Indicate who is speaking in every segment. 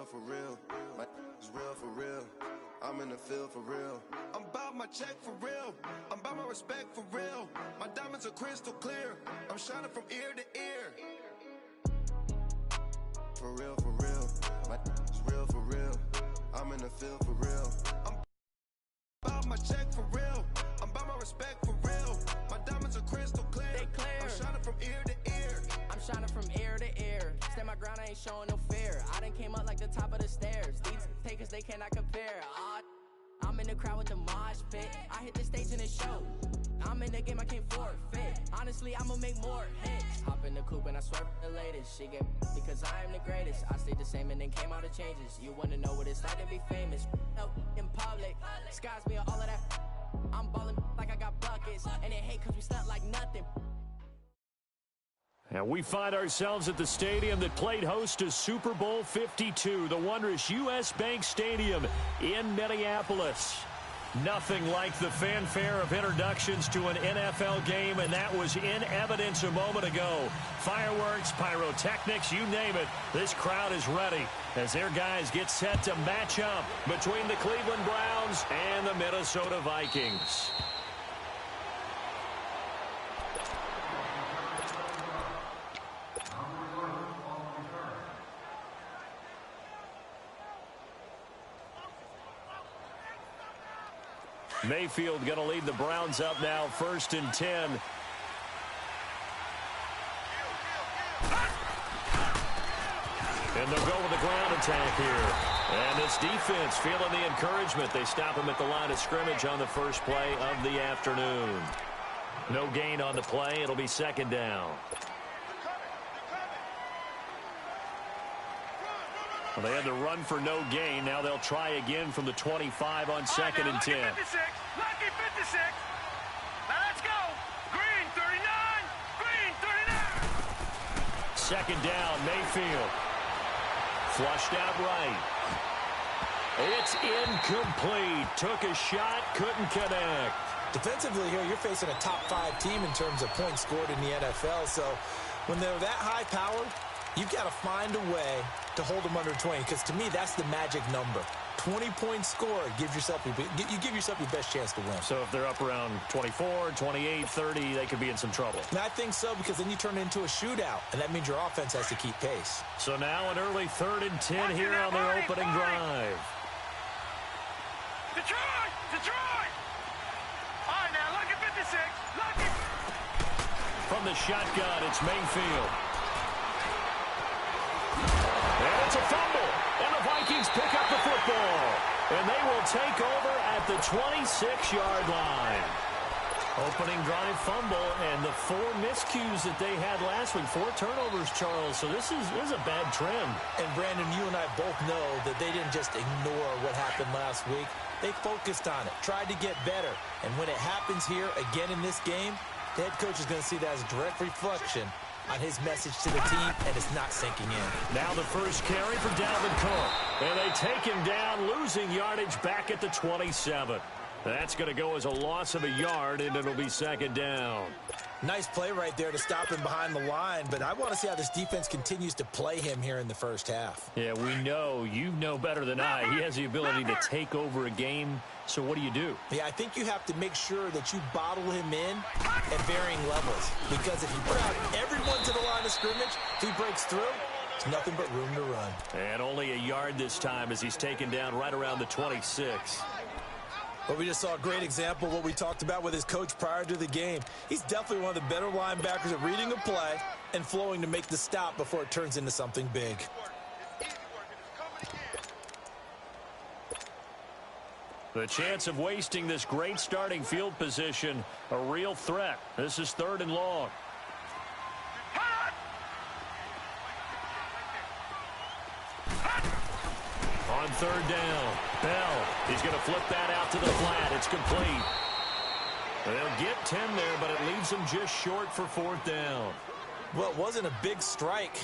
Speaker 1: real for real. My is real for real. I'm in the field for real. I'm about my check for real. I'm about my respect for real. My diamonds are crystal clear. I'm shining from ear to ear. For real, for real. My is real for real. I'm in the field for real. I'm about my check for real. I'm about my respect for real. My diamonds are crystal clear.
Speaker 2: They clear.
Speaker 1: I'm shining from ear to ear.
Speaker 2: I'm shining from ear to ear. Stand my ground, I ain't showing no fear. I done came up like the top of the stairs. These takers, they cannot compare. I'm in the crowd with the mosh pit. I hit the stage and it show. I'm in the game, I can't forfeit. Honestly, I'ma make more hits. Hop in the coupe and I swerve the latest. She get because I am the greatest. I stayed the same and then came out of changes. You wanna know what it's like to be famous? No, in public, skies be all of that. I'm ballin' like I got buckets. And they hate cause we stunt like nothing.
Speaker 3: And we find ourselves at the stadium that played host to Super Bowl 52, the wondrous U.S. Bank Stadium in Minneapolis. Nothing like the fanfare of introductions to an NFL game, and that was in evidence a moment ago. Fireworks, pyrotechnics, you name it. This crowd is ready as their guys get set to match up between the Cleveland Browns and the Minnesota Vikings. Mayfield going to lead the Browns up now, 1st and 10. And they'll go with the ground attack here. And this defense feeling the encouragement. They stop him at the line of scrimmage on the first play of the afternoon. No gain on the play. It'll be 2nd down. Well, they had the run for no gain. Now they'll try again from the 25 on 2nd and 10.
Speaker 4: Lucky 56. Now let's go. Green 39. Green 39.
Speaker 3: 2nd down, Mayfield. Flushed out right. It's incomplete. Took a shot, couldn't connect.
Speaker 5: Defensively here, you're facing a top 5 team in terms of points scored in the NFL. So when they're that high-powered, you've got to find a way to hold them under 20, because to me, that's the magic number. 20 points scored, you give yourself your best chance to win.
Speaker 3: So if they're up around 24, 28, 30, they could be in some trouble.
Speaker 5: And I think so, because then you turn it into a shootout, and that means your offense has to keep pace.
Speaker 3: So now an early 3rd and 10 here on their opening drive.
Speaker 4: Detroit! Detroit! All right, now, lucky 56. Lucky.
Speaker 3: From the shotgun, it's Mayfield. And it's a fumble. And the Vikings pick up the football. And they will take over at the 26-yard line. Opening drive fumble, and the 4 miscues that they had last week. 4 turnovers, Charles. So this is a bad trend.
Speaker 5: And, Brandon, you and I both know that they didn't just ignore what happened last week. They focused on it, tried to get better. And when it happens here again in this game, the head coach is going to see that as a direct reflection on his message to the team, and it's not sinking in. Now the first carry for Dalvin Cook.
Speaker 3: And they take him down, losing yardage back at the 27. That's going to go as a loss of a yard, and it'll be 2nd down.
Speaker 5: Nice play right there to stop him behind the line, but I want to see how this defense continues to play him here in the first half.
Speaker 3: Yeah, we know. You know better than I. He has the ability to take over a game, so what do?
Speaker 5: Yeah, I think you have to make sure that you bottle him in at varying levels, because if you crowd everyone to the line of scrimmage, if he breaks through, there's nothing but room to run.
Speaker 3: And only a yard this time as he's taken down right around the 26.
Speaker 5: But we just saw a great example of what we talked about with his coach prior to the game. He's definitely one of the better linebackers at reading a play and flowing to make the stop before it turns into something big.
Speaker 3: The chance of wasting this great starting field position, a real threat. This is 3rd and long. On 3rd down, Bell, he's going to flip that out to the flat. It's complete. They'll get 10 there, but it leaves them just short for 4th down.
Speaker 5: Well, it wasn't a big strike,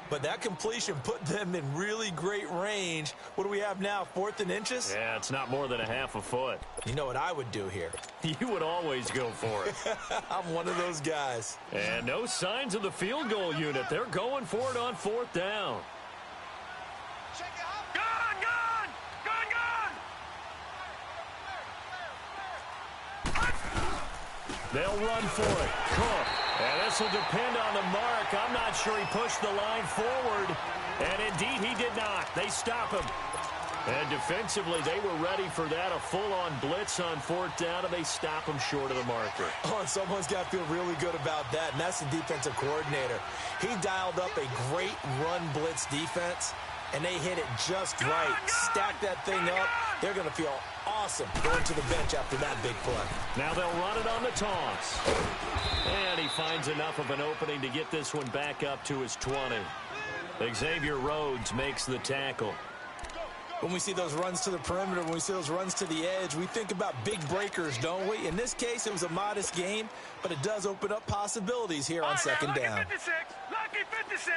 Speaker 5: but that completion put them in really great range. What do we have now, 4th and inches?
Speaker 3: Yeah, it's not more than a half a foot.
Speaker 5: You know what I would do here?
Speaker 3: You would always go for it.
Speaker 5: I'm one of those guys.
Speaker 3: And no signs of the field goal unit. They're going for it on 4th down.
Speaker 4: Gone, gone! Gone, gone!
Speaker 3: They'll run for it. Cook. And this will depend on the mark. I'm not sure he pushed the line forward. And indeed, he did not. They stop him. And defensively, they were ready for that. A full-on blitz on 4th down, and they him short of the marker.
Speaker 5: Oh, and someone's got to feel really good about that, and that's the defensive coordinator. He dialed up a great run blitz defense, and they hit it just right. Stack that thing up. They're going to feel awesome going to the bench after that big play.
Speaker 3: Now they'll run it on the toss. And he finds enough of an opening to get this one back up to his 20. Xavier Rhodes makes the tackle.
Speaker 5: When we see those runs to the perimeter, when we see those runs to the edge, we think about big breakers, don't we? In this case, it was a modest gain, but it does open up possibilities here on second down.
Speaker 4: Lucky 56! Lucky 56!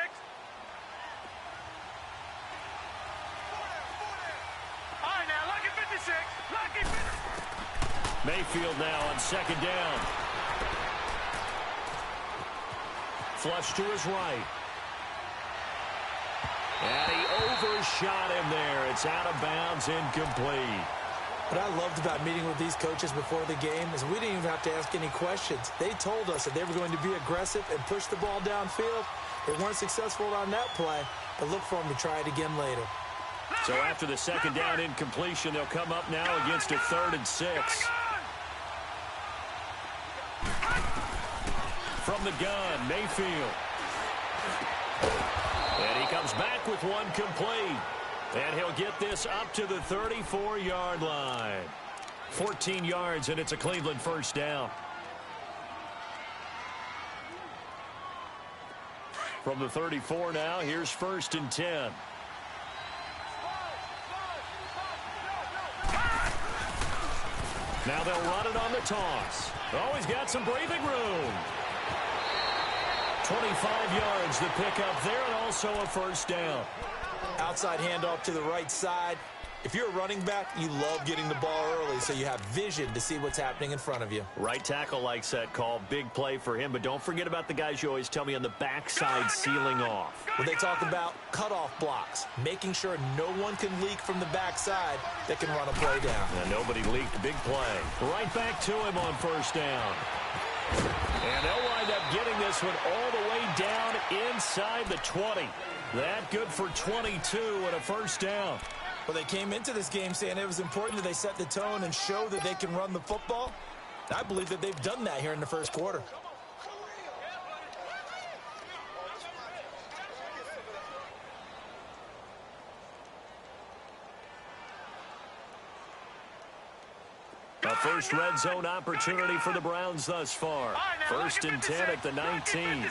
Speaker 4: All right, now, lucky 56! Lucky 56!
Speaker 3: Mayfield now on second down. Flush to his right. And he overshot him there. It's out of bounds, incomplete.
Speaker 5: What I loved about meeting with these coaches before the game is we didn't even have to ask any questions. They told us that they were going to be aggressive and push the ball downfield. They weren't successful on that play, but look for them to try it again later.
Speaker 3: So after the second down incompletion, they'll come up now against a 3rd and 6. From the gun, Mayfield. And he comes back with one complete. And he'll get this up to the 34-yard line. 14 yards, and it's a Cleveland first down. From the 34 now, here's 1st and 10. Now they'll run it on the toss. Oh, he's got some breathing room. 25 yards, the pickup there, and also a first down.
Speaker 5: Outside handoff to the right side. If you're a running back, you love getting the ball early so you have vision to see what's happening in front of you.
Speaker 3: Right tackle likes that call. Big play for him, but don't forget about the guys you always tell me on the backside sealing off.
Speaker 5: When they talk about cutoff blocks, making sure no one can leak from the backside that can run a play down.
Speaker 3: And nobody leaked. Big play. Right back to him on first down. And they'll wind up getting this one all the way down inside the 20. That good for 22 and a first down.
Speaker 5: Well, they came into this game saying it was important that they set the tone and show that they can run the football. I believe that they've done that here in the first quarter.
Speaker 3: A first red zone opportunity for the Browns thus far. 1st and 10 at the 19.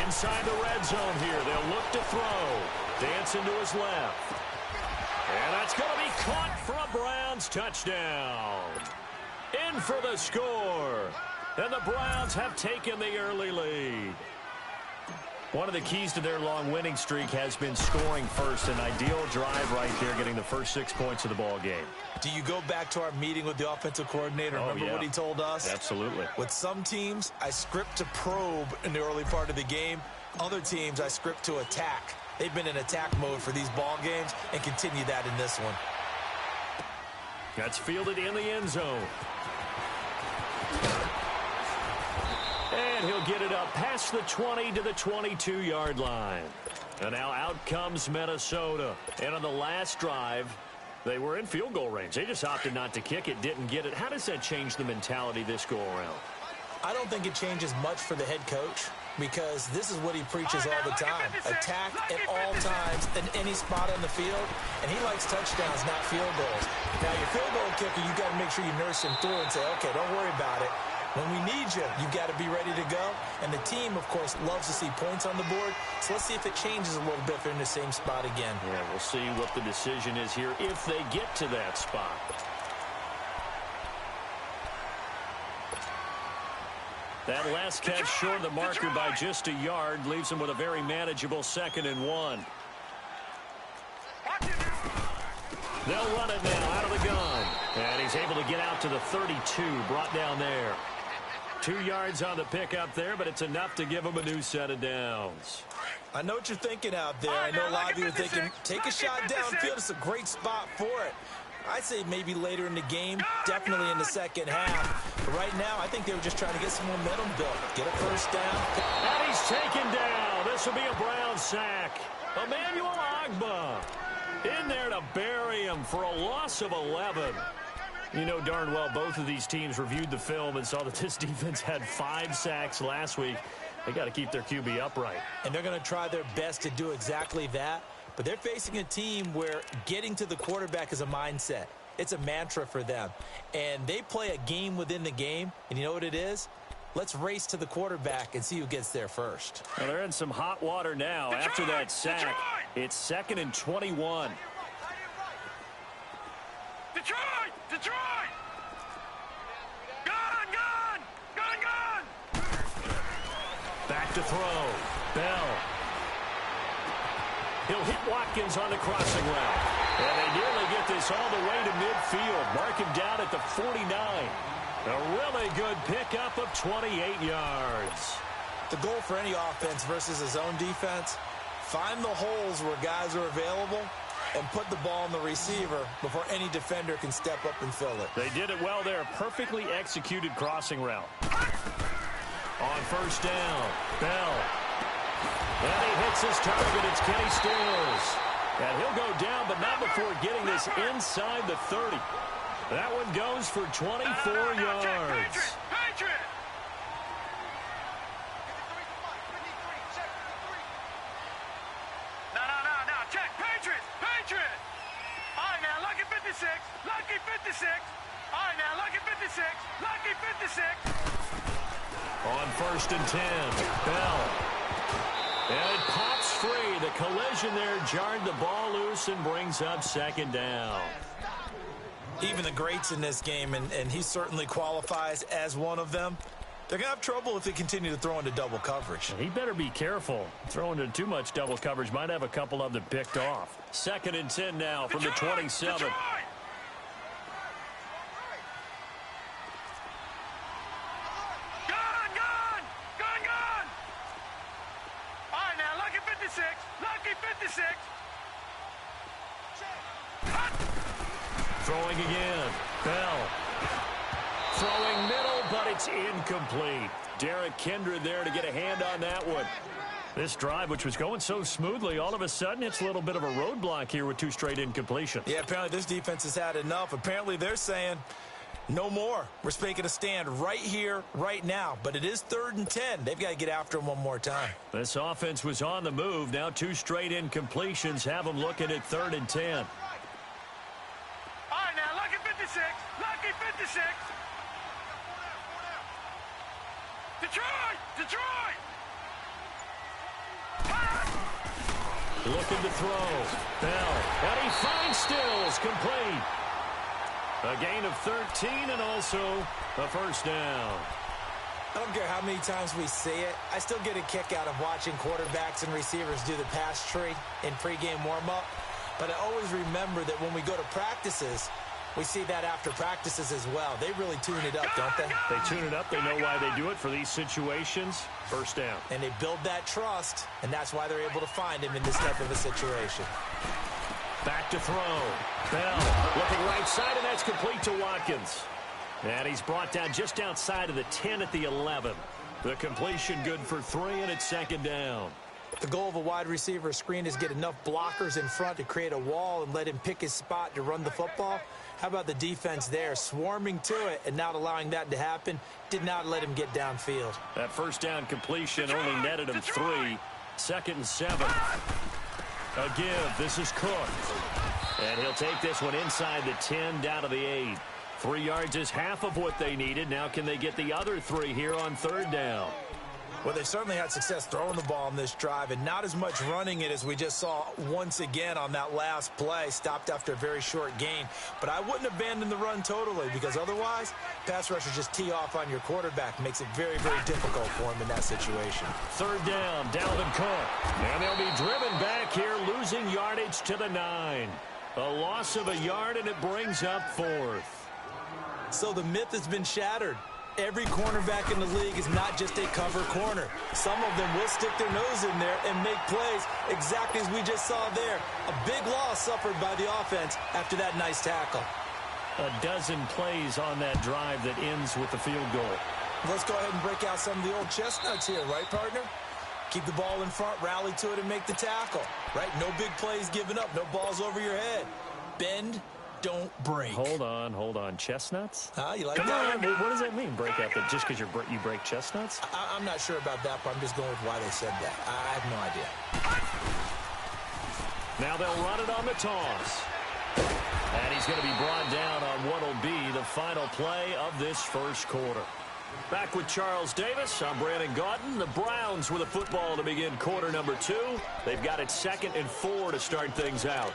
Speaker 3: Inside the red zone here. They'll look to throw. Dancing to his left. And that's going to be caught for a Browns touchdown. In for the score. And the Browns have taken the early lead. One of the keys to their long winning streak has been scoring first. An ideal drive right there, getting the first 6 points of the ball game.
Speaker 5: Do you go back to our meeting with the offensive coordinator? Remember what he told us?
Speaker 3: Absolutely.
Speaker 5: With some teams, I script to probe in the early part of the game. Other teams, I script to attack. They've been in attack mode for these ball games and continue that in this one.
Speaker 3: That's fielded in the end zone. And he'll get it up past the 20 to the 22-yard line. And now out comes Minnesota. And on the last drive, they were in field goal range. They just opted not to kick it, didn't get it. How does that change the mentality this go-around?
Speaker 5: I don't think it changes much for the head coach because this is what he preaches all the time. Attack at all times in any spot on the field. And he likes touchdowns, not field goals. Now, your field goal kicker, you got to make sure you nurse him through and say, okay, don't worry about it. When we need you, you've got to be ready to go. And the team, of course, loves to see points on the board. So let's see if it changes a little bit if they're in the same spot again.
Speaker 3: Yeah, we'll see what the decision is here if they get to that spot. That last catch short of the marker by just a yard leaves him with a very manageable 2nd and 1. They'll run it now out of the gun. And he's able to get out to the 32, brought down there. 2 yards on the pickup there, but it's enough to give him a new set of downs.
Speaker 5: I know what you're thinking out there. I know a lot of you are thinking, take a shot downfield. It's a great spot for it. I'd say maybe later in the game, definitely in the second half. But right now, I think they were just trying to get some momentum built. Get a first down.
Speaker 3: And he's taken down. This will be a Brown sack. Emmanuel Ogbah in there to bury him for a loss of 11. You know darn well both of these teams reviewed the film and saw that this defense had 5 sacks last week. They got to keep their QB upright.
Speaker 5: And they're going to try their best to do exactly that. But they're facing a team where getting to the quarterback is a mindset. It's a mantra for them. And they play a game within the game. And you know what it is? Let's race to the quarterback and see who gets there first.
Speaker 3: Well, they're in some hot water now.
Speaker 4: Detroit!
Speaker 3: After that sack.
Speaker 4: Detroit!
Speaker 3: It's 2nd and 21.
Speaker 4: Detroit! Detroit! Gun!
Speaker 3: Back to throw. Bell. He'll hit Watkins on the crossing route. And they nearly get this all the way to midfield. Mark him down at the 49. A really good pickup of 28 yards.
Speaker 5: The goal for any offense versus a zone defense, find the holes where guys are available and put the ball in the receiver before any defender can step up and fill it.
Speaker 3: They did it well there. Perfectly executed crossing route. On first down, Bell. And he hits his target. It's Kenny Stills. And he'll go down, but not before getting this inside the 30. That one goes for 24 yards.
Speaker 4: Patriot! No. Check. Patriot! All right, now, lucky 56. Lucky 56. All right, now, lucky 56. Lucky 56.
Speaker 3: On first and 10, Bell. And it pops free. The collision there jarred the ball loose and brings up 2nd down.
Speaker 5: Even the greats in this game, and he certainly qualifies as one of them, they're going to have trouble if they continue to throw into double coverage.
Speaker 3: He better be careful. Throwing into too much double coverage might have a couple of them picked off. 2nd and 10 now from the 27.
Speaker 4: Detroit! Gun! All right, now, lucky 56. Lucky 56.
Speaker 3: Throwing again. Bell. Throwing middle, but it's incomplete. Derek Kindred there to get a hand on that one. This drive, which was going so smoothly, all of a sudden it's a little bit of a roadblock here with 2 straight incompletions.
Speaker 5: Yeah, apparently this defense has had enough. Apparently they're saying, no more. We're making a stand right here, right now. But it is 3rd and 10. They've got to get after him one more time.
Speaker 3: This offense was on the move. Now 2 straight incompletions have them looking at 3rd and 10.
Speaker 4: All right, now, lucky 56. Lucky 56. Detroit!
Speaker 3: Looking to throw. Bell. And he finds Stills. Complete. A gain of 13 and also a first down.
Speaker 5: I don't care how many times we see it. I still get a kick out of watching quarterbacks and receivers do the pass tree in pregame warm-up. But I always remember that when we go to practices, we see that after practices as well. They really tune it up, don't they?
Speaker 3: They tune it up. They know why they do it for these situations. First down.
Speaker 5: And they build that trust, and that's why they're able to find him in this type of a situation.
Speaker 3: Back to throw. Bell looking right side, and that's complete to Watkins. And he's brought down just outside of the 10 at the 11. The completion good for 3, and it's 2nd down.
Speaker 5: The goal of a wide receiver screen is get enough blockers in front to create a wall and let him pick his spot to run the football. How about the defense there, swarming to it and not allowing that to happen? Did not let him get downfield.
Speaker 3: That first down completion only netted him 3. 2nd and 7. A give. This is Cook. And he'll take this one inside the 10 down to the 8. 3 yards is half of what they needed. Now can they get the other 3 here on 3rd down?
Speaker 5: Well, they've certainly had success throwing the ball on this drive and not as much running it as we just saw once again on that last play. Stopped after a very short gain. But I wouldn't abandon the run totally because otherwise, pass rushers just tee off on your quarterback. Makes it very, very difficult for him in that situation.
Speaker 3: 3rd down, Dalvin Cook. And they'll be driven back here, losing yardage to the 9. A loss of a yard, and it brings up 4th.
Speaker 5: So the myth has been shattered. every cornerback in the league is not just a cover corner. Some of them will stick their nose in there and make plays exactly as we just saw there. A big loss suffered by the offense after that nice tackle.
Speaker 3: A dozen plays on that drive that ends with the field goal.
Speaker 5: Let's go ahead and break out some of the old chestnuts here, right, partner? Keep the ball in front, rally to it, and make the tackle, right? No big plays given up, no balls over your head. Bend, don't break.
Speaker 3: Hold on. Chestnuts?
Speaker 5: You like
Speaker 3: Come
Speaker 5: that?
Speaker 3: on. What does that mean, break out? That just because you break chestnuts?
Speaker 5: I'm not sure about that, but I'm just going with why they said that. I have no idea.
Speaker 3: Now they'll run it on the toss. And he's going to be brought down on what will be the final play of this first quarter. Back with Charles Davis, I'm Brandon Gaudin. The Browns with a football to begin quarter number 2. They've got it 2nd and 4 to start things out.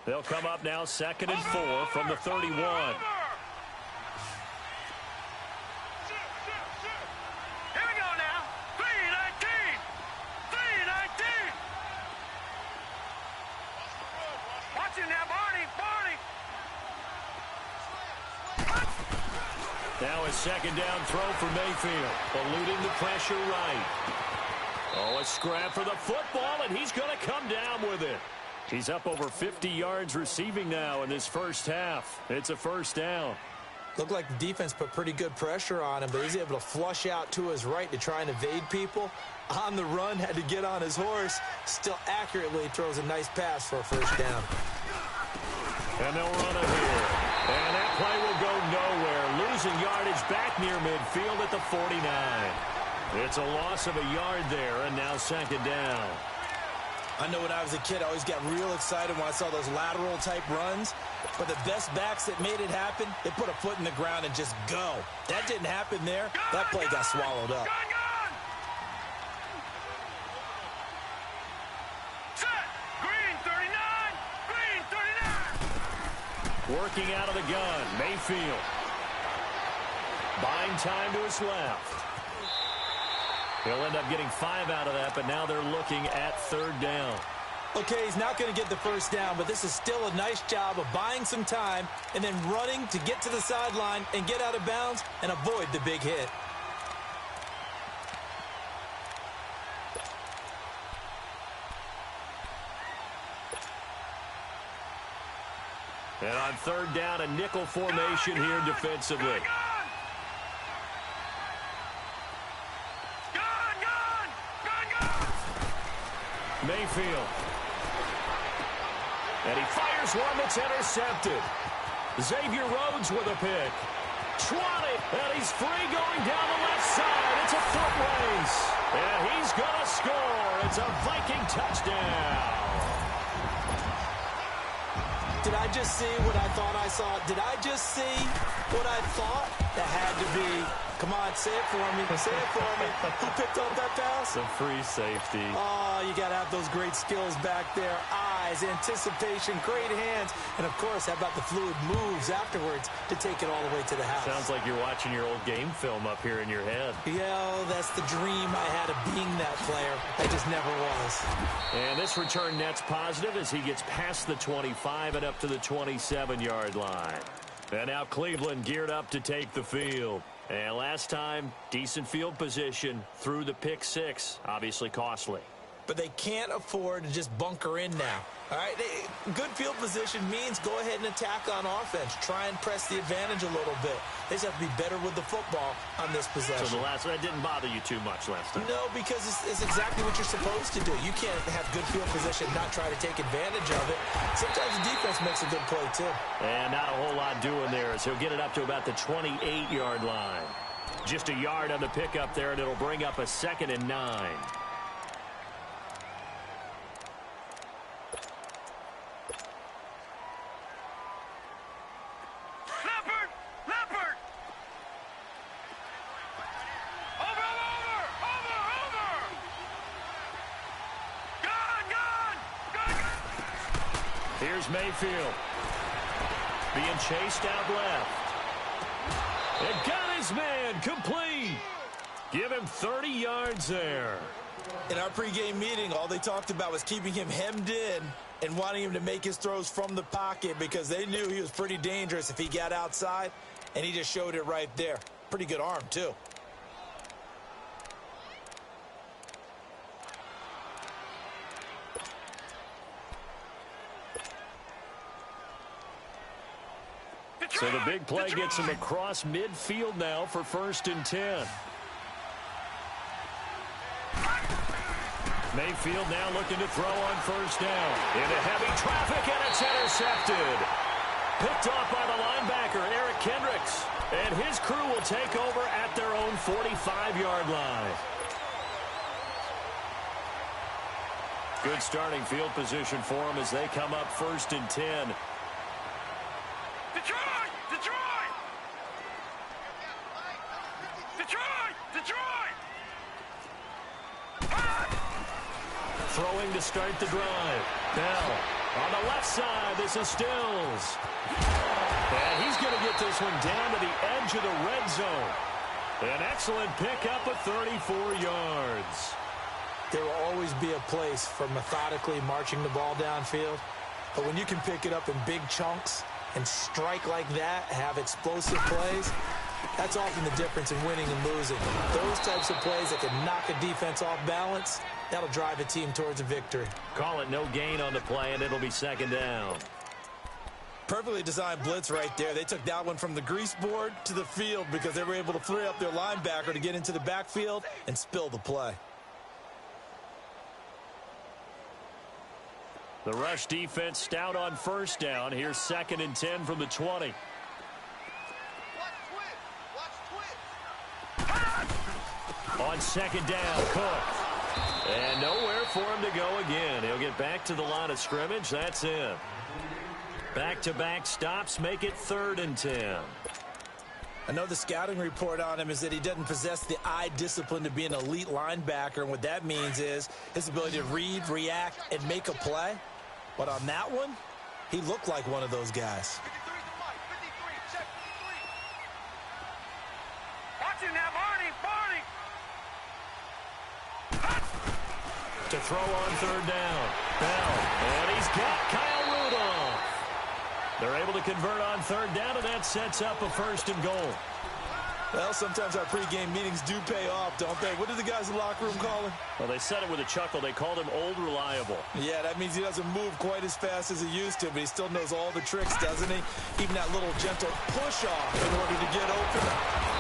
Speaker 3: They'll come up now 2nd and 4 from the 31. Now a 2nd down throw for Mayfield, eluding the pressure right. Oh, a scrap for the football, and he's going to come down with it. He's up over 50 yards receiving now in this first half. It's a first down.
Speaker 5: Looked like the defense put pretty good pressure on him, but he's able to flush out to his right to try and evade people. On the run, had to get on his horse. Still accurately throws a nice pass for a first down.
Speaker 3: And they'll run it here. And that play will go nowhere. Losing yardage back near midfield at the 49. It's a loss of a yard there, and now 2nd down.
Speaker 5: I know when I was a kid, I always got real excited when I saw those lateral-type runs. But the best backs that made it happen, they put a foot in the ground and just go. That didn't happen there. That play got swallowed up.
Speaker 3: Working out of the gun, Mayfield. Buying time to his left. He'll end up getting 5 out of that, but now they're looking at 3rd down.
Speaker 5: Okay, he's not going to get the first down, but this is still a nice job of buying some time and then running to get to the sideline and get out of bounds and avoid the big hit.
Speaker 3: And on 3rd down, a nickel formation here defensively. Mayfield. And he fires one that's intercepted. Xavier Rhodes with a pick. 20, and he's free going down the left side. It's a foot race. And he's going to score. It's a Viking touchdown.
Speaker 5: Did I just see what I thought I saw? Did I just see what I thought? That had to be. Come on, say it for me. Say it for me. Who picked up that pass?
Speaker 3: The free safety.
Speaker 5: Oh, you got to have those great skills back there. Eyes, anticipation, great hands. And, of course, how about the fluid moves afterwards to take it all the way to the house?
Speaker 3: Sounds like you're watching your old game film up here in your head.
Speaker 5: Yeah, that's the dream I had of being that player. I just never was.
Speaker 3: And this return net's positive as he gets past the 25 and up to the 27-yard line. And now Cleveland geared up to take the field. And last time, decent field position through the pick 6. Obviously costly.
Speaker 5: But they can't afford to just bunker in now. All right, good field position means go ahead and attack on offense. Try and press the advantage a little bit. They just have to be better with the football on this possession.
Speaker 3: So that didn't bother you too much last time?
Speaker 5: No, because it's exactly what you're supposed to do. You can't have good field position, not try to take advantage of it. Sometimes the defense makes a good play, too.
Speaker 3: And not a whole lot doing there as he'll get it up to about the 28-yard line. Just a yard on the pickup there, and it'll bring up a 2nd and 9. Here's Mayfield. Being chased out left. And got his man complete. Give him 30 yards there.
Speaker 5: In our pregame meeting, all they talked about was keeping him hemmed in and wanting him to make his throws from the pocket because they knew he was pretty dangerous if he got outside, and he just showed it right there. Pretty good arm, too.
Speaker 3: So the big play gets him across midfield now for 1st and 10. Mayfield now looking to throw on 1st down. Into heavy traffic, and it's intercepted. Picked off by the linebacker, Eric Kendricks. And his crew will take over at their own 45-yard line. Good starting field position for them as they come up 1st and 10.
Speaker 4: Detroit! Detroit! Detroit! Detroit!
Speaker 3: Throwing to start the drive. Bell on the left side. This is Stills. And he's going to get this one down to the edge of the red zone. An excellent pickup of 34 yards.
Speaker 5: There will always be a place for methodically marching the ball downfield. But when you can pick it up in big chunks and strike like that, have explosive plays, that's often the difference in winning and losing. Those types of plays that can knock a defense off balance, that'll drive a team towards a victory.
Speaker 3: Call it no gain on the play, and it'll be 2nd down.
Speaker 5: Perfectly designed blitz right there. They took that one from the grease board to the field because they were able to free up their linebacker to get into the backfield and spill the play.
Speaker 3: The rush defense stout on 1st down. Here's 2nd and 10 from the 20. On 2nd down, Cook. And nowhere for him to go again. He'll get back to the line of scrimmage. That's it. Back-to-back stops make it 3rd and 10.
Speaker 5: I know the scouting report on him is that he doesn't possess the eye discipline to be an elite linebacker. And what that means is his ability to read, react, and make a play. But on that one, he looked like one of those guys.
Speaker 4: Watch him now, Barney!
Speaker 3: To throw on 3rd down. Bell. And he's got Kyle Rudolph. They're able to convert on 3rd down, and that sets up a 1st and goal.
Speaker 5: Well, sometimes our pregame meetings do pay off, don't they? What did the guys in the locker room call him?
Speaker 3: Well, they said it with a chuckle. They called him Old Reliable.
Speaker 5: Yeah, that means he doesn't move quite as fast as he used to, but he still knows all the tricks, doesn't he? Even that little gentle push-off in order to get open.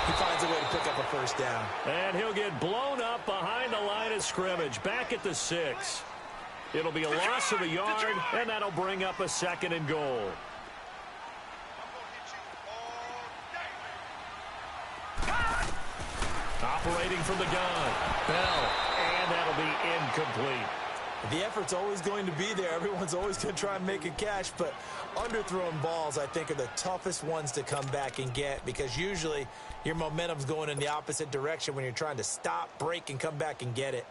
Speaker 5: He finds a way to pick up a 1st down.
Speaker 3: And he'll get blown up behind the line of scrimmage, back at the 6. It'll be a loss of a yard, and that'll bring up a 2nd and goal. Operating from the gun. Bell. And that'll be incomplete.
Speaker 5: The effort's always going to be there. Everyone's always going to try and make a catch, but underthrown balls, I think, are the toughest ones to come back and get because usually your momentum's going in the opposite direction when you're trying to stop, break, and come back and get it.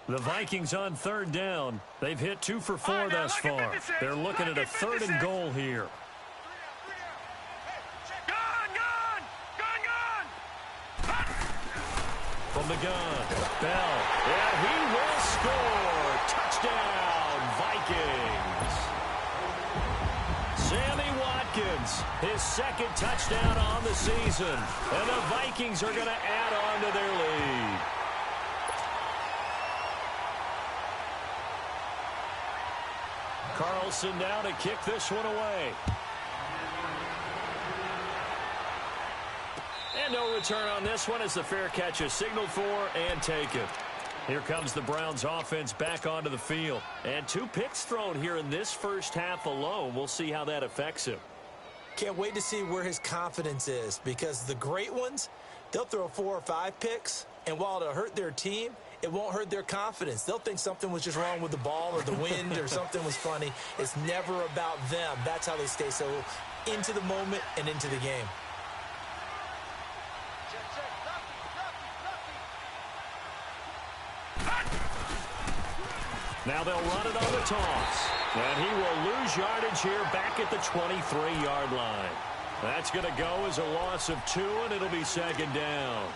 Speaker 3: The Vikings on 3rd down. They've hit 2 for 4 thus far. They're looking at a 3rd and goal here. From the gun, Bell, and he will score. Touchdown, Vikings. Sammy Watkins, his 2nd touchdown on the season, and the Vikings are going to add on to their lead. Carlson now to kick this one away. And no return on this one as the fair catch is signaled for and taken. Here comes the Browns offense back onto the field. And 2 picks thrown here in this first half alone. We'll see how that affects him.
Speaker 5: Can't wait to see where his confidence is because the great ones, they'll throw 4 or 5 picks, and while it'll hurt their team, it won't hurt their confidence. They'll think something was just wrong with the ball or the wind or something was funny. It's never about them. That's how they stay so into the moment and into the game.
Speaker 3: Now they'll run it on the toss. And he will lose yardage here back at the 23-yard line. That's going to go as a loss of 2, and it'll be 2nd down.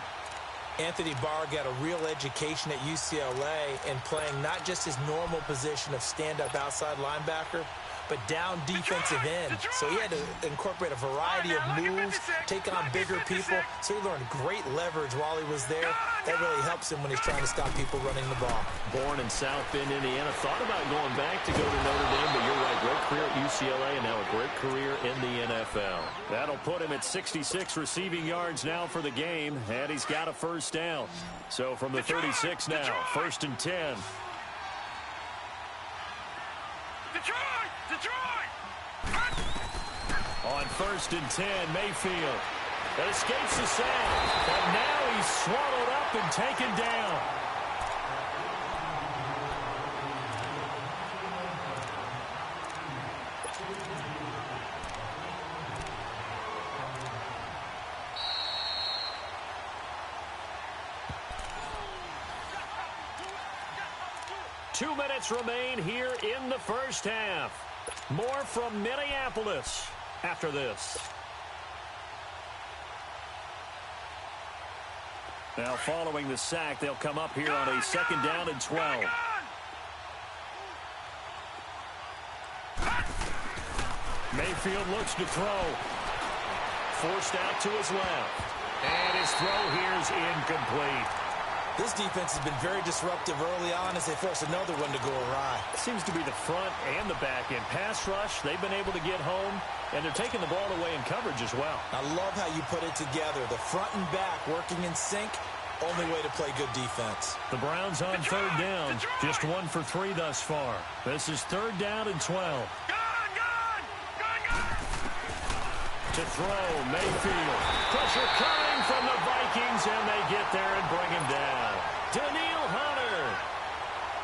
Speaker 5: Anthony Barr got a real education at UCLA in playing not just his normal position of stand-up outside linebacker, but down defensive end. So he had to incorporate a variety of moves, take on bigger people. So he learned great leverage while he was there. That really helps him when he's trying to stop people running the ball.
Speaker 3: Born in South Bend, Indiana. Thought about going back to go to Notre Dame, but you're right. Great career at UCLA and now a great career in the NFL. That'll put him at 66 receiving yards now for the game, and he's got a first down. So from the 36 now, 1st and 10. On 1st and 10, Mayfield. That escapes the sack. But now he's swallowed up and taken down. Two minutes remain here in the first half. More from Minneapolis after this. Now following the sack, they'll come up here on a 2nd down and 12. Mayfield looks to throw. Forced out to his left. And his throw here is incomplete.
Speaker 5: This defense has been very disruptive early on as they force another one to go awry.
Speaker 3: Seems to be the front and the back end. Pass rush, they've been able to get home, and they're taking the ball away in coverage as well.
Speaker 5: I love how you put it together. The front and back working in sync, only way to play good defense.
Speaker 3: The Browns on 3rd down, just 1 for 3 thus far. This is 3rd down and 12. To throw, Mayfield. Pressure coming from the Vikings, and they get there and bring him down. Daniil Hunter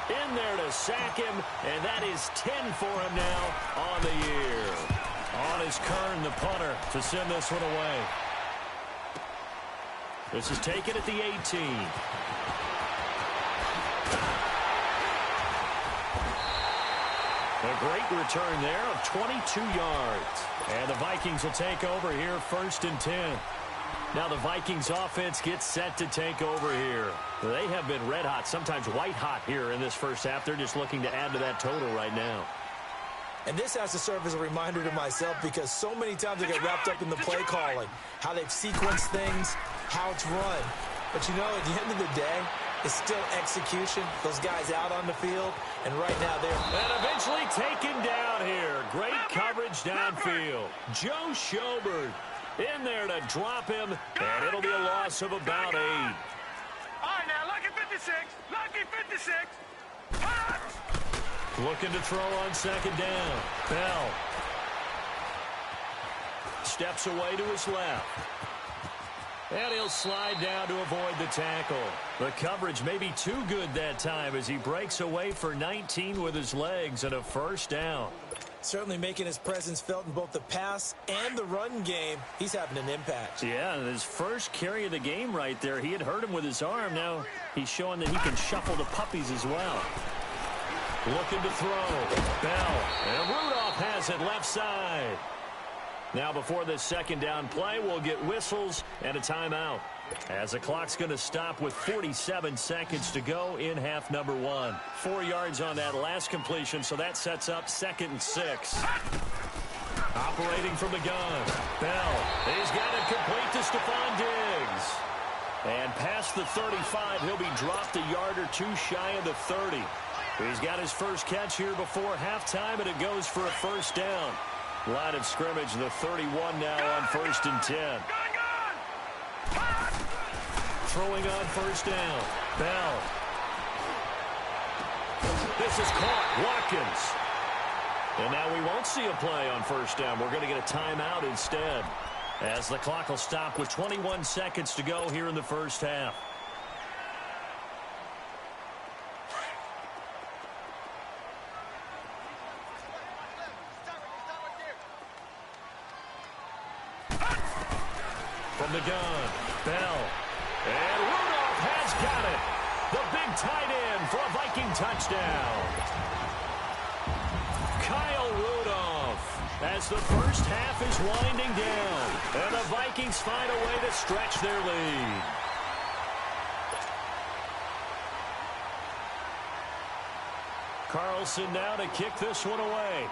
Speaker 3: in there to sack him, and that is 10 for him now on the year. On is Kern, the punter, to send this one away. This is taken at the 18. A great return there of 22 yards. And the Vikings will take over here 1st and 10. Now the Vikings offense gets set to take over here. They have been red hot, sometimes white hot here in this first half. They're just looking to add to that total right now.
Speaker 5: And this has to serve as a reminder to myself because so many times I get wrapped up in the play calling, how they've sequenced things, how it's run. But you know, at the end of the day, it's still execution. Those guys out on the field, and right now they're...
Speaker 3: And eventually taken down here. Great coverage downfield. Joe Schobert in there to drop him, and it'll be a loss of about 8.
Speaker 4: All right, now, lucky 56. Lucky 56.
Speaker 3: Looking to throw on 2nd down. Bell steps away to his left. And he'll slide down to avoid the tackle. The coverage may be too good that time as he breaks away for 19 with his legs and a 1st down.
Speaker 5: Certainly making his presence felt in both the pass and the run game. He's having an impact.
Speaker 3: Yeah, his first carry of the game right there. He had hurt him with his arm. Now he's showing that he can shuffle the puppies as well. Looking to throw. Bell. And Rudolph has it left side. Now before this 2nd down play, we'll get whistles and a timeout. As the clock's going to stop with 47 seconds to go in half number 1. 4 yards on that last completion, so that sets up 2nd and 6. Operating from the gun. Bell. He's got it complete to Stephon Diggs. And past the 35, he'll be dropped a yard or 2 shy of the 30. He's got his first catch here before halftime, and it goes for a 1st down. Line of scrimmage, the 31 now on 1st and 10. Throwing on 1st down. Bell. This is caught. Watkins. And now we won't see a play on 1st down. We're going to get a timeout instead, as the clock will stop with 21 seconds to go here in the first half. From the gun, Bell. And Rudolph has got it. The big tight end for a Viking touchdown. Kyle Rudolph, as the first half is winding down. And the Vikings find a way to stretch their lead. Nelson now to kick this one away.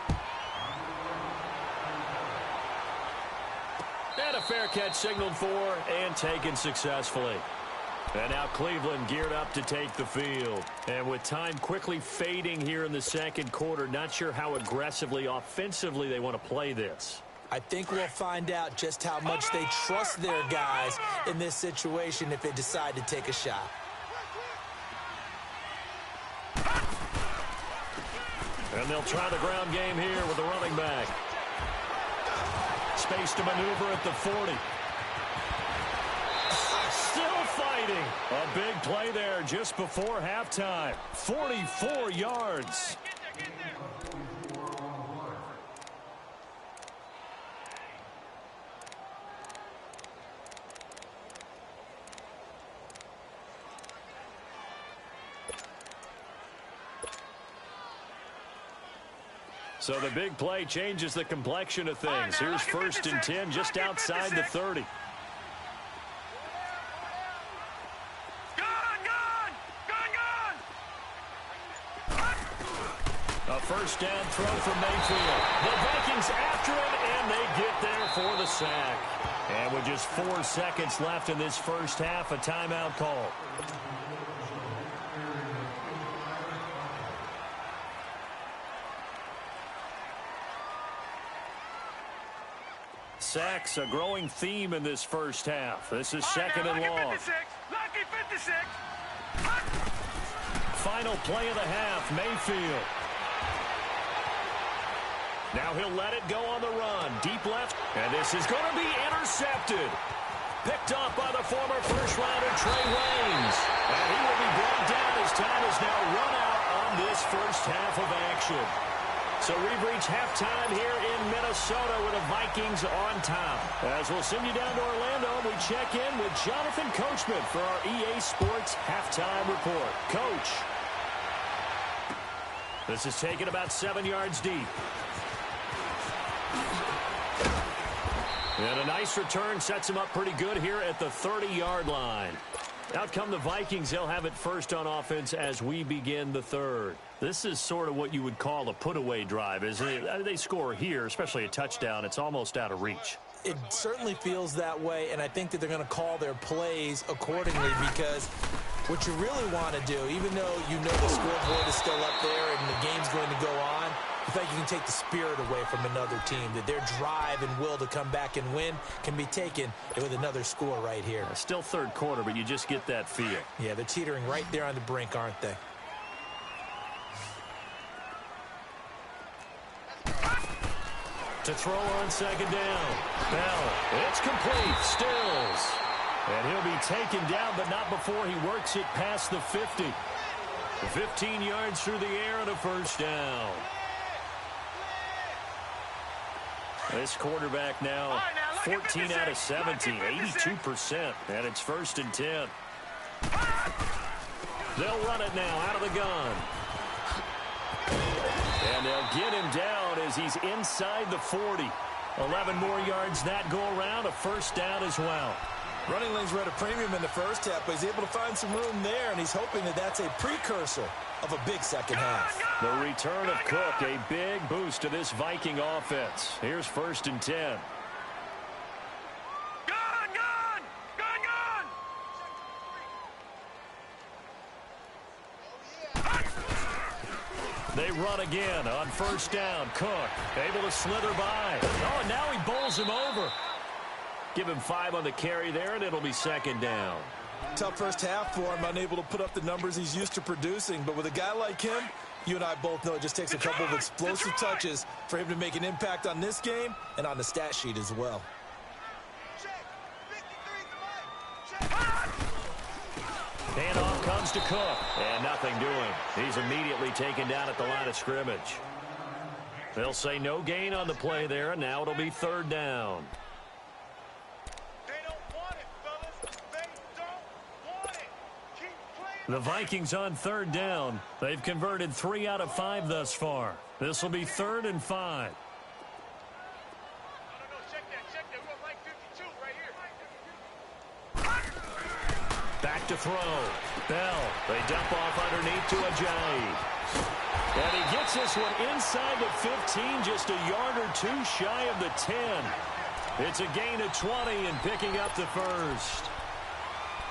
Speaker 3: And a fair catch signaled for and taken successfully. And now Cleveland geared up to take the field. And with time quickly fading here in the second quarter, not sure how aggressively, offensively they want to play this.
Speaker 5: I think we'll find out just how much they trust their guys in this situation if they decide to take a shot.
Speaker 3: And they'll try the ground game here with the running back. Space to maneuver at the 40. Still fighting. A big play there just before halftime. 44 yards. So the big play changes the complexion of things. Here's 1st and 10 just outside the 30. A first down throw from Mayfield. The Vikings after him, and they get there for the sack. And with just 4 seconds left in this first half, a timeout call. Sacks, a growing theme in this first half. This is 2nd and long.
Speaker 4: Lucky 56.
Speaker 3: Final play of the half, Mayfield. Now he'll let it go on the run. Deep left, and this is going to be intercepted. Picked off by the former first-rounder Trey Waynes. And he will be brought down as time is now run out on this first half of action. So we've reached halftime here in Minnesota with the Vikings on top. As we'll send you down to Orlando, we check in with Jonathan Coachman for our EA Sports Halftime Report. Coach. This is taken about 7 yards deep. And a nice return sets him up pretty good here at the 30-yard line. Out come the Vikings. They'll have it first on offense as we begin the third. This is sort of what you would call a put-away drive, isn't it? They score here, especially a touchdown. It's almost out of reach.
Speaker 5: It certainly feels that way, and I think that they're going to call their plays accordingly because what you really want to do, even though you know the scoreboard is still up there and the game's going to go on, I think you can take the spirit away from another team, that their drive and will to come back and win can be taken with another score right here.
Speaker 3: Still third quarter, but you just get that feel.
Speaker 5: Yeah, they're teetering right there on the brink, aren't they?
Speaker 3: To throw on 2nd down. Bell, it's complete. Stills. And he'll be taken down, but not before he works it past the 50. 15 yards through the air and a first down. This quarterback now 14 out of 17, 82%, and it's 1st and 10. They'll run it now out of the gun. And they'll get him down as he's inside the 40. 11 more yards that go around, a first down as well.
Speaker 5: Running lanes were at a premium in the first half, but he's able to find some room there, and he's hoping that that's a precursor of a big second half.
Speaker 3: The return of Cook, a big boost to this Viking offense. Here's 1st and 10. They run again on first down. Cook able to slither by. Oh, and now he bowls him over. Give him 5 on the carry there, and it'll be 2nd down.
Speaker 5: Tough first half for him, unable to put up the numbers he's used to producing. But with a guy like him, you and I both know it just takes a couple of explosive touches for him to make an impact on this game and on the stat sheet as well.
Speaker 3: Handoff comes to Cook, and nothing doing. He's immediately taken down at the line of scrimmage. They'll say no gain on the play there, and now it'll be 3rd down. The Vikings on 3rd down. They've converted 3 out of 5 thus far. This will be 3rd and 5. Back to throw. Bell. They dump off underneath to Ajayi. And he gets this one inside the 15, just a yard or two shy of the 10. It's a gain of 20 and picking up the first.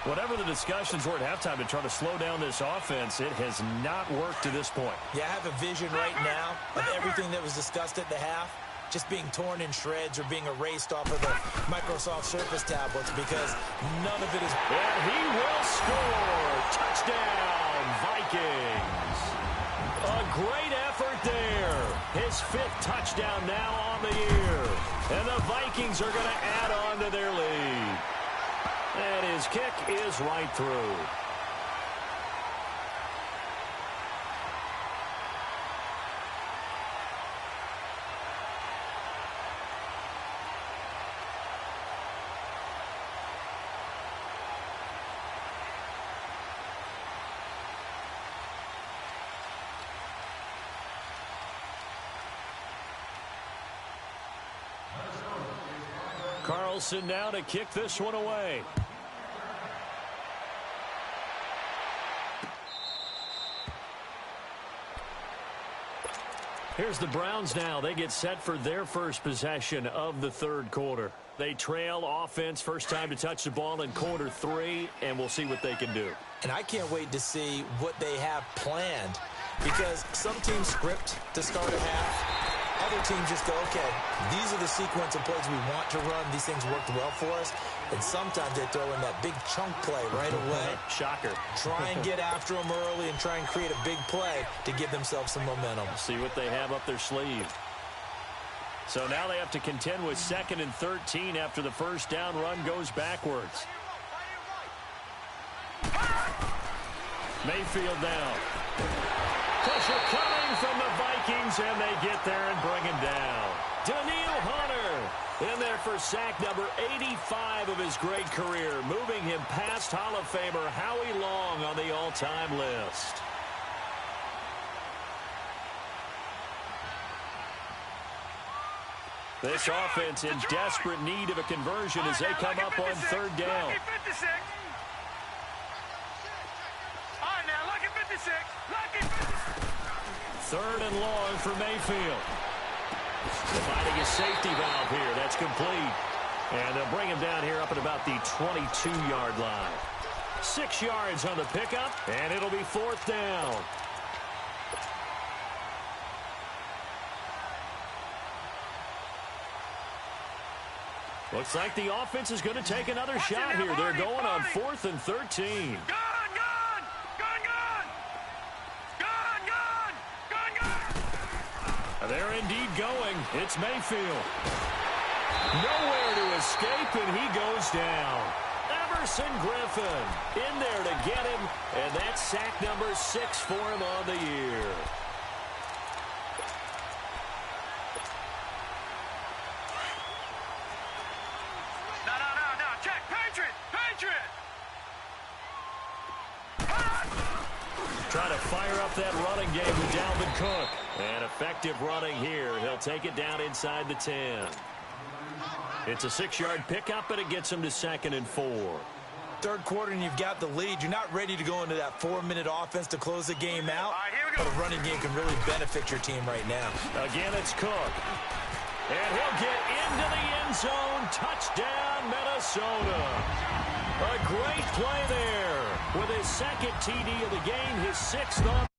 Speaker 3: Whatever the discussions were at halftime to try to slow down this offense, it has not worked to this point.
Speaker 5: Yeah, I have a vision right now of everything that was discussed at the half just being torn in shreds or being erased off of the Microsoft Surface tablets because none of it is...
Speaker 3: And he will score! Touchdown, Vikings! A great effort there. His 5th touchdown now on the year. And the Vikings are going to add on to their lead. And his kick is right through. Carlson now to kick this one away. Here's the Browns now. They get set for their first possession of the third quarter. They trail offense, first time to touch the ball in quarter 3, and we'll see what they can do.
Speaker 5: And I can't wait to see what they have planned because some teams script to start a half. Other teams just go, okay, these are the sequence of plays we want to run. These things worked well for us. And sometimes they throw in that big chunk play right away.
Speaker 3: Shocker.
Speaker 5: Try and get after them early and try and create a big play to give themselves some momentum.
Speaker 3: See what they have up their sleeve. So now they have to contend with 2nd and 13 after the first down run goes backwards. Mayfield down. Pressure coming from the Vikings, and they get there and bring him down. Daniil Hunter in there for sack number 85 of his great career, moving him past Hall of Famer Howie Long on the all-time list. This offense in desperate need of a conversion as they come up on 3rd down. Third and long for Mayfield. Finding his safety valve here. That's complete. And they'll bring him down here up at about the 22-yard line. 6 yards on the pickup, and it'll be 4th down. Looks like the offense is going to take another shot here. They're going on 4th and 13. They're indeed going. It's Mayfield. Nowhere to escape, and he goes down. Everson Griffin in there to get him, and that's sack number 6 for him on the year.
Speaker 4: No. Check. Patriot.
Speaker 3: Try to fire up that running game with Dalvin Cook. And effective running here. He'll take it down inside the 10. It's a 6-yard pickup, but it gets him to 2nd and 4.
Speaker 5: Third quarter and you've got the lead. You're not ready to go into that 4-minute offense to close the game out. But a running game can really benefit your team right now.
Speaker 3: Again, it's Cook. And he'll get into the end zone. Touchdown, Minnesota. A great play there with his 2nd TD of the game, his 6th on